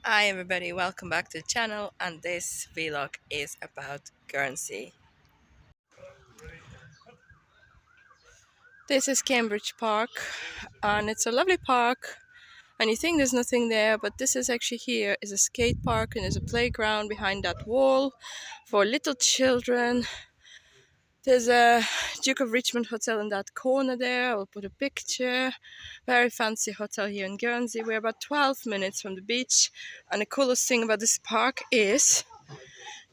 Hi everybody, welcome back to the channel, and this vlog is about Guernsey. This is Cambridge Park, and it's a lovely park, and you think there's nothing there, but this is actually here is a skate park, and there's a playground behind that wall for little children. There's a Duke of Richmond hotel in that corner there. I'll put a picture. Very fancy hotel here in Guernsey. We're about 12 minutes from the beach, and the coolest thing about this park is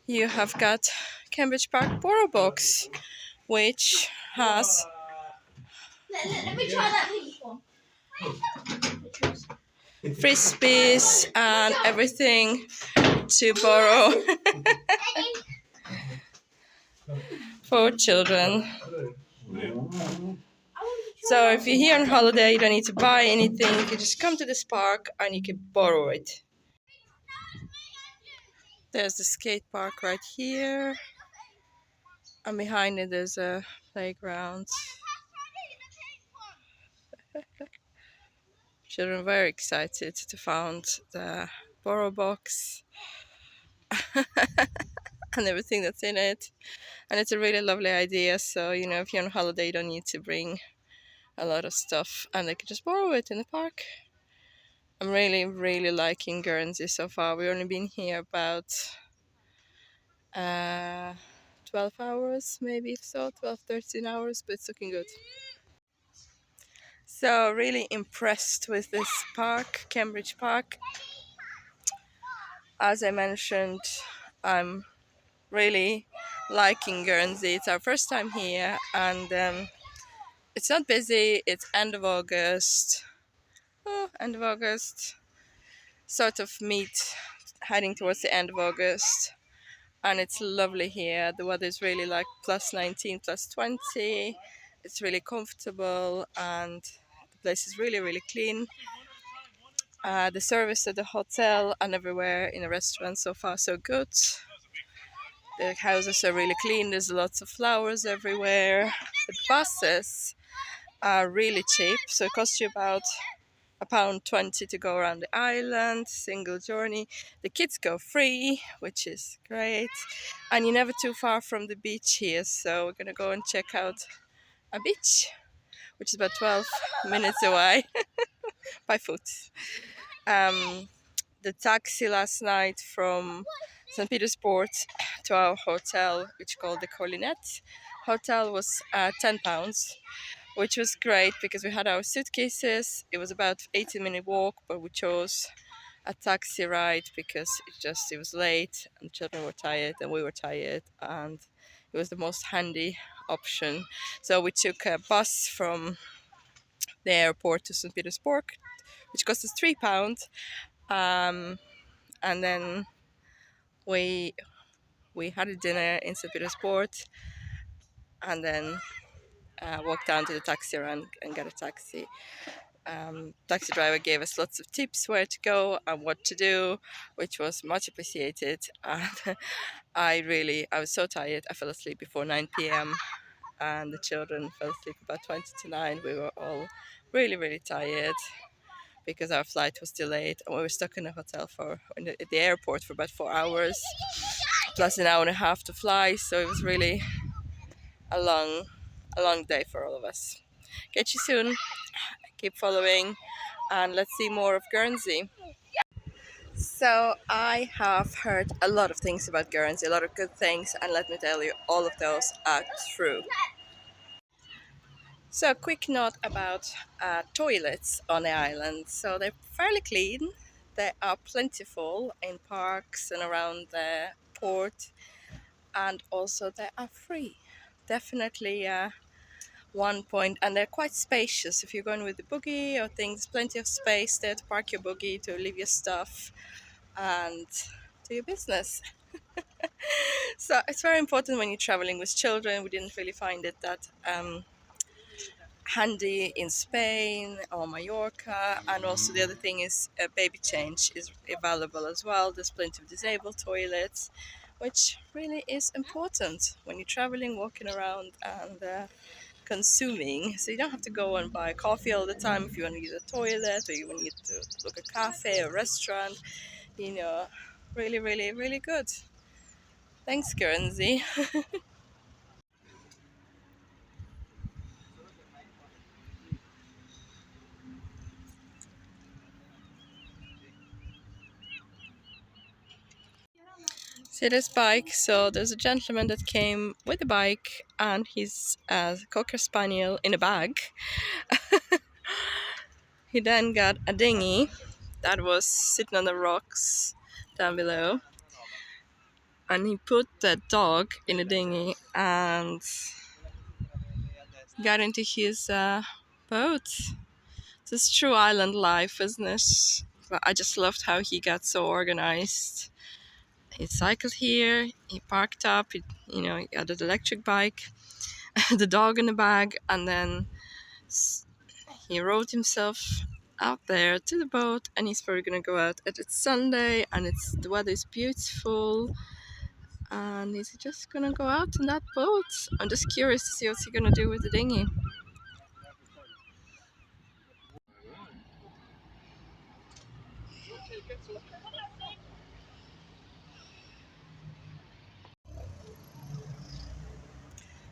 you have got Cambridge Park Borough Box, which has let me try that pink one. Frisbees and everything to borrow for children. So if you're here on holiday, you don't need to buy anything. You can just come to this park and you can borrow it. There's the skate park right here, and behind it there's a playground. Children are very excited to find the borrow box and everything that's in it. And it's a really lovely idea. So, if you're on holiday, you don't need to bring a lot of stuff and they can just borrow it in the park. I'm really, really liking Guernsey so far. We've only been here about 12 hours, maybe so, 12, 13 hours, but it's looking good. So, really impressed with this park, Cambridge Park. As I mentioned, I'm really liking Guernsey. It's our first time here, and it's not busy. It's end of August. End of August. Sort of heading towards the end of August, and it's lovely here. The weather is really like plus 19, plus 20. It's really comfortable, and the place is really, really clean. The service at the hotel and everywhere in the restaurant so far so good. The houses are really clean. There's lots of flowers everywhere. The buses are really cheap, so it costs you about £1.20 to go around the island, single journey. The kids go free, which is great, and you're never too far from the beach here. So we're gonna go and check out a beach, which is about 12 minutes away by foot. The taxi last night from St. Peter's Port to our hotel, which is called the Collinette Hotel, was £10, which was great because we had our suitcases. It was about 18-minute walk, but we chose a taxi ride because it was late and children were tired and we were tired, and it was the most handy option. So we took a bus from the airport to St. Peter's Port, which cost us £3. And then we had a dinner in St. Peter's Port, and then walked down to the taxi rank and got a taxi. Taxi driver gave us lots of tips where to go and what to do, which was much appreciated. And I was so tired. I fell asleep before 9 p.m. and the children fell asleep about 20 to 9. We were all really, really tired because our flight was delayed, and we were stuck in the hotel at the airport for about 4 hours, plus an hour and a half to fly. So it was really a long day for all of us. Catch you soon. Keep following, and let's see more of Guernsey. So I have heard a lot of things about Guernsey, a lot of good things, and let me tell you, all of those are true. So a quick note about toilets on the island. So they're fairly clean. They are plentiful in parks and around the port, and also they are free. Definitely one point, and they're quite spacious. If you're going with the buggy or things, plenty of space there to park your buggy, to leave your stuff, and do your business. So it's very important when you're traveling with children. We didn't really find it that handy in Spain or Mallorca, and also the other thing is baby change is available as well. There's plenty of disabled toilets, which really is important when you're traveling, walking around, and consuming. So you don't have to go and buy coffee all the time if you want to use a toilet, or you want to look at a cafe or restaurant. you know, really, really, really good. Thanks, Guernsey. See this bike? So there's a gentleman that came with a bike and he's a cocker spaniel in a bag. He then got a dinghy that was sitting on the rocks down below, and he put the dog in the dinghy and got into his boat. This is true island life, isn't it? But I just loved how he got so organized. He cycled here, he parked up, he got an electric bike, the dog in the bag, and then he rode himself out there to the boat, and he's probably gonna go out. It's Sunday, and the weather is beautiful, and he's just gonna go out in that boat. I'm just curious to see what's he gonna do with the dinghy.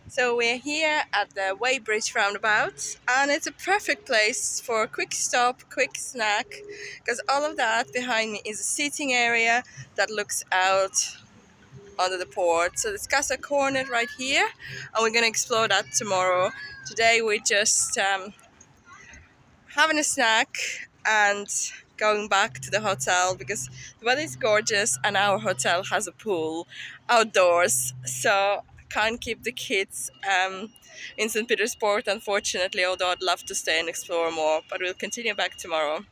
So we're here at the Weybridge roundabout, and it's a perfect place for a quick stop, quick snack, because all of that behind me is a seating area that looks out onto the port. So there's Casa Cornet right here, and we're going to explore that tomorrow. Today we're just having a snack and going back to the hotel because the weather is gorgeous and our hotel has a pool outdoors. So I can't keep the kids in St. Peter's Port, unfortunately, although I'd love to stay and explore more. But we'll continue back tomorrow.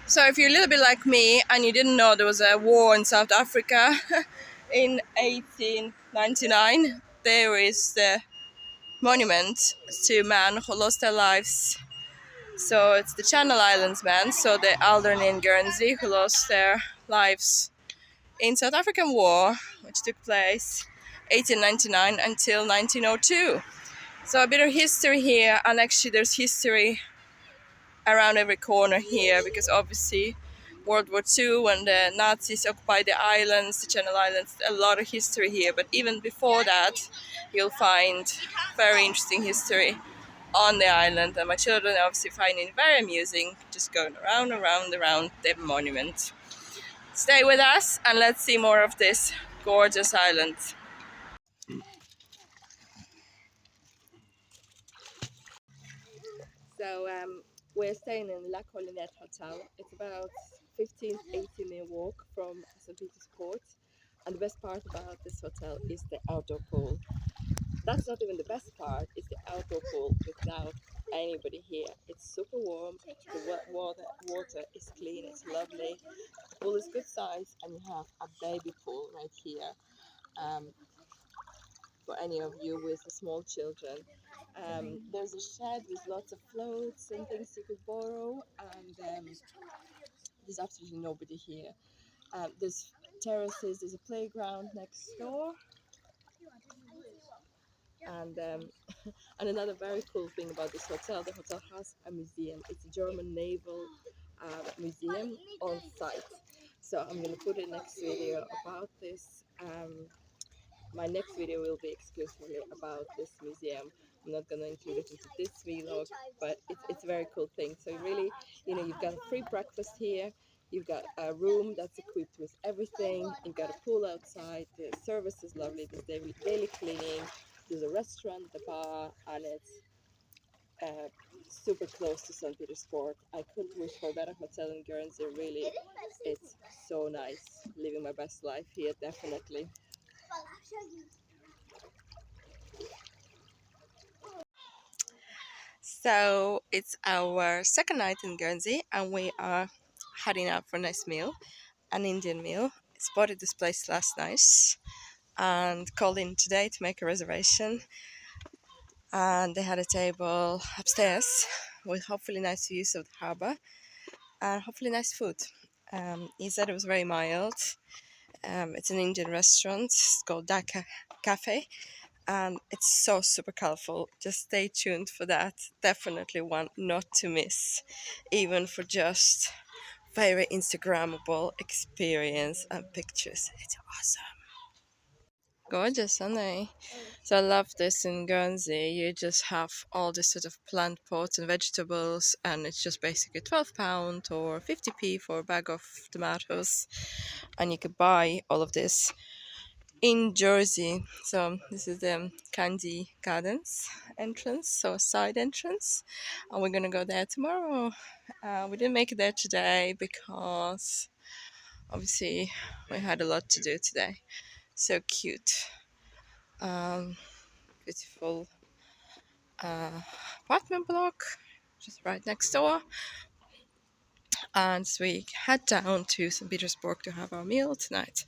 So if you're a little bit like me and you didn't know there was a war in South Africa in 1899, there is the monument to men who lost their lives. So it's the Channel Islands men, so the Alderney and Guernsey, who lost their lives in South African War, which took place 1899 until 1902. So a bit of history here, and actually there's history around every corner here because obviously World War II, when the Nazis occupied the islands, the Channel Islands, a lot of history here. But even before that, you'll find very interesting history on the island. And my children obviously find it very amusing, just going around, around, around the monument. Stay with us and let's see more of this gorgeous island. So we're staying in La Collinette Hotel. It's about 15, 18-minute walk from St. Peter's Port. And the best part about this hotel is the outdoor pool. That's not even the best part, it's the outdoor pool without anybody here. It's super warm, the water is clean, it's lovely. The pool is good size, and you have a baby pool right here. Um, for any of you with small children. There's a shed with lots of floats and things you could borrow, and there's absolutely nobody here. There's terraces, there's a playground next door, and and another very cool thing about this hotel, the hotel has a museum. It's a German naval museum on site. So I'm going to put a next video about this. My next video will be exclusively about this museum. I'm not going to include it into this vlog, but it's a very cool thing. So really, you've got a free breakfast here. You've got a room that's equipped with everything. You've got a pool outside. The service is lovely. There's daily cleaning. There's a restaurant, the bar, and it's uh, super close to St. Petersburg. I couldn't wish for a better hotel in Guernsey. Really, it's so nice. Living my best life here, definitely. So it's our second night in Guernsey, and we are heading out for a nice meal, an Indian meal. Spotted this place last night and called in today to make a reservation. And they had a table upstairs with hopefully nice views of the harbour and hopefully nice food. He said it was very mild. It's an Indian restaurant. It's called Dhaka Cafe, and it's so super colorful. Just stay tuned for that. Definitely one not to miss, even for just very Instagrammable experience and pictures. It's awesome. Gorgeous, aren't they? So I love this in Guernsey. You just have all this sort of plant pots and vegetables, and it's just basically £12 or 50p for a bag of tomatoes, and you could buy all of this in Jersey. So this is the Candy Gardens entrance, so a side entrance, and we're gonna go there tomorrow. We didn't make it there today because obviously we had a lot to do today. So cute, um, beautiful apartment block, just right next door. And so we head down to St. Petersburg to have our meal tonight.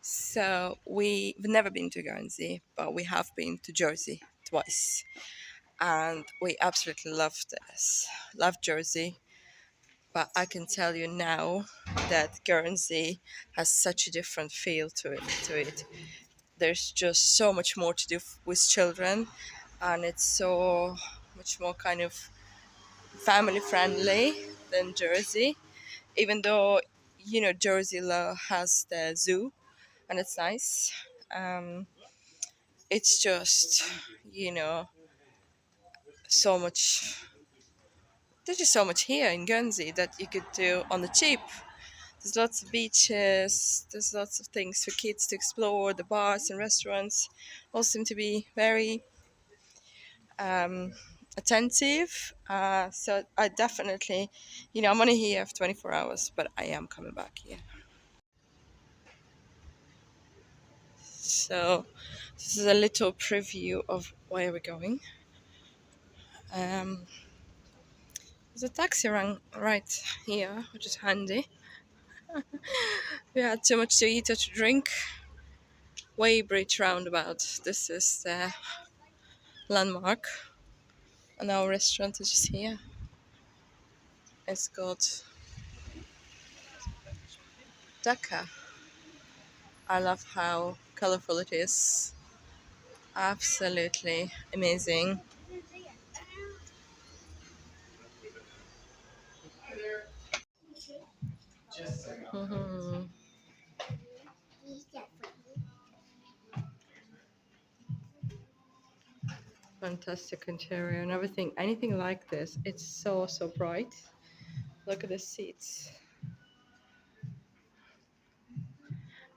So we've never been to Guernsey, but we have been to Jersey twice, and we absolutely love this. Love Jersey, but I can tell you now that Guernsey has such a different feel to it. There's just so much more to do with children, and it's so much more kind of family friendly than Jersey. Even though Jersey has the zoo, and it's nice. Um, it's just you know so much. There's just so much here in Guernsey that you could do on the cheap. There's lots of beaches. There's lots of things for kids to explore. The bars and restaurants all seem to be very um, attentive. So I definitely, I'm only here for 24 hours, but I am coming back here. So this is a little preview of where we're going. Um, there's a taxi run right here, which is handy. We had too much to eat or to drink. Weybridge roundabout. This is the landmark, and our restaurant is just here. It's called Dhaka. I love how colorful it is. Absolutely amazing. Mhm. Fantastic interior and everything. Anything like this, it's so bright. Look at the seats,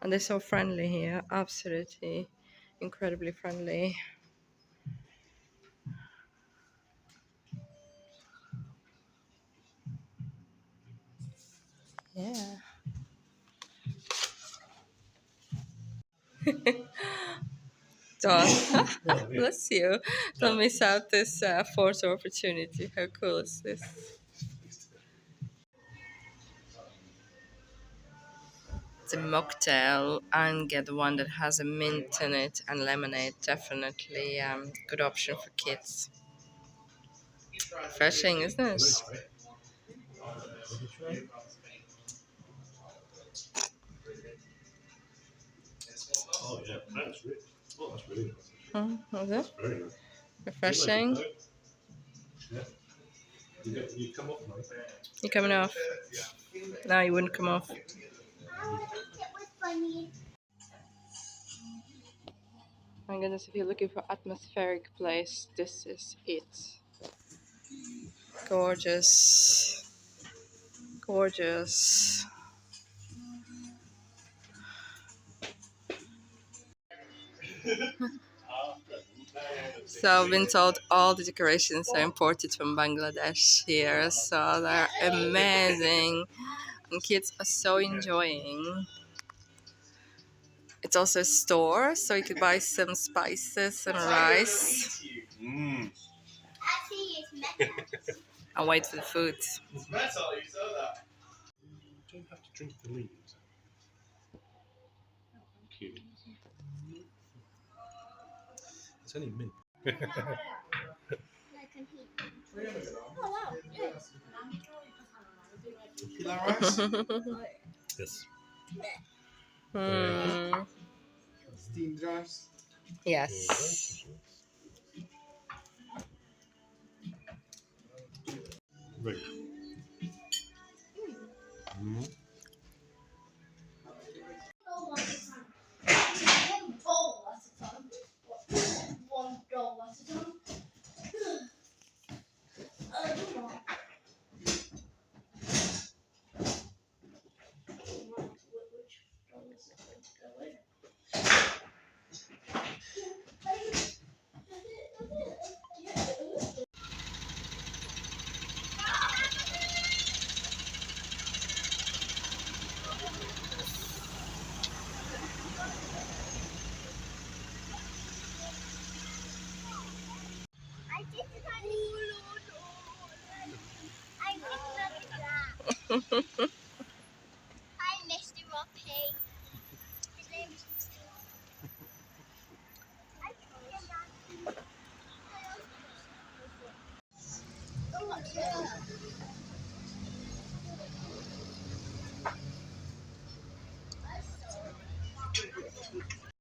and they're so friendly here. Absolutely, incredibly friendly. Yeah. Don't bless you. Don't miss out this photo opportunity. How cool is this? The mocktail and get the one that has a mint in it and lemonade. Definitely good option for kids. Refreshing, isn't it? Was it refreshing? You coming off? No, you wouldn't come off. My goodness, if you're looking for atmospheric place, this is it. Gorgeous, gorgeous. So I've been told all the decorations are imported from Bangladesh here, so they're amazing, and kids are so enjoying. It's also a store, so you could buy some spices and rice. And wait for the food. You don't have to drink the leaves. Thank you. It's only mint. Yes. Steamed rice. Yes. Right. Mm.